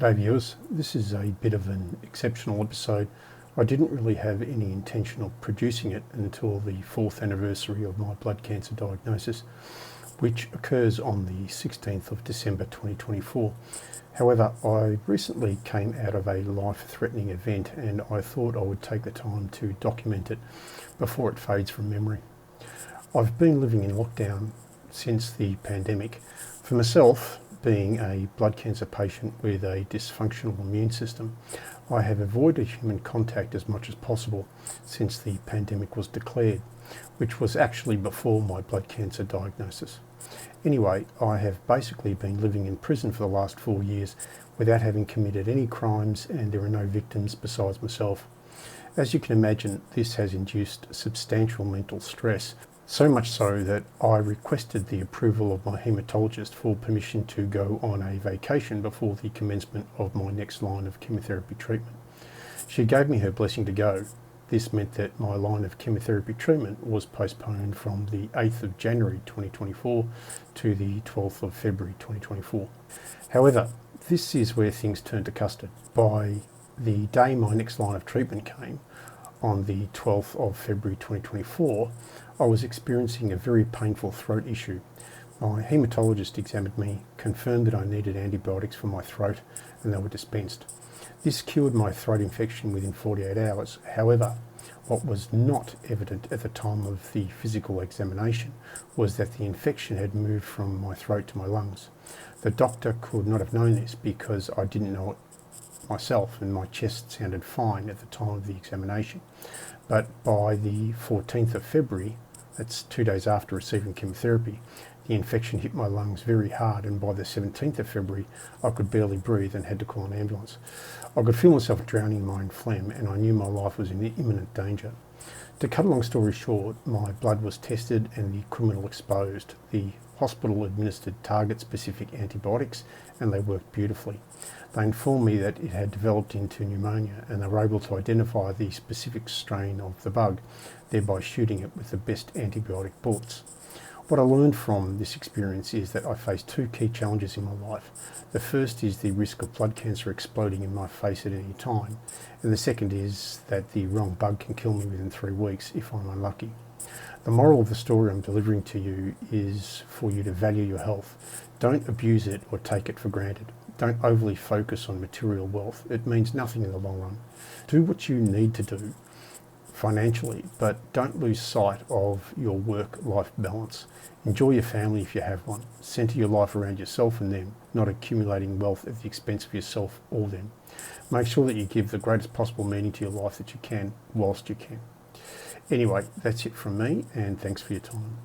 G'day viewers, this is a bit of an exceptional episode. I didn't really have any intention of producing it until the 4th anniversary of my blood cancer diagnosis, which occurs on the 16th of December 2024. However, I recently came out of a life-threatening event and I thought I would take the time to document it before it fades from memory. I've been living in lockdown since the pandemic. For myself, being a blood cancer patient with a dysfunctional immune system, I have avoided human contact as much as possible since the pandemic was declared, which was actually before my blood cancer diagnosis. Anyway, I have basically been living in prison for the last 4 years without having committed any crimes, and there are no victims besides myself. As you can imagine, this has induced substantial mental stress, so much so that I requested the approval of my haematologist for permission to go on a vacation before the commencement of my next line of chemotherapy treatment. She gave me her blessing to go. This meant that my line of chemotherapy treatment was postponed from the 8th of January 2024 to the 12th of February 2024. However, this is where things turned to custard. By the day my next line of treatment came, on the 12th of February 2024, I was experiencing a very painful throat issue. My haematologist examined me, confirmed that I needed antibiotics for my throat, and they were dispensed. This cured my throat infection within 48 hours. However, what was not evident at the time of the physical examination was that the infection had moved from my throat to my lungs. The doctor could not have known this because I didn't know it myself, and my chest sounded fine at the time of the examination. But by the 14th of February, that's 2 days after receiving chemotherapy, the infection hit my lungs very hard, and by the 17th of February, I could barely breathe and had to call an ambulance. I could feel myself drowning in my own phlegm, and I knew my life was in imminent danger. To cut a long story short, my blood was tested and the criminal exposed. The hospital administered target-specific antibiotics, and they worked beautifully. They informed me that it had developed into pneumonia, and they were able to identify the specific strain of the bug, thereby shooting it with the best antibiotic bullets. What I learned from this experience is that I face two key challenges in my life. The first is the risk of blood cancer exploding in my face at any time, and the second is that the wrong bug can kill me within 3 weeks if I'm unlucky. The moral of the story I'm delivering to you is for you to value your health. Don't abuse it or take it for granted. Don't overly focus on material wealth. It means nothing in the long run. Do what you need to do financially, but don't lose sight of your work-life balance. Enjoy your family if you have one. Centre your life around yourself and them, not accumulating wealth at the expense of yourself or them. Make sure that you give the greatest possible meaning to your life that you can, whilst you can. Anyway, that's it from me, and thanks for your time.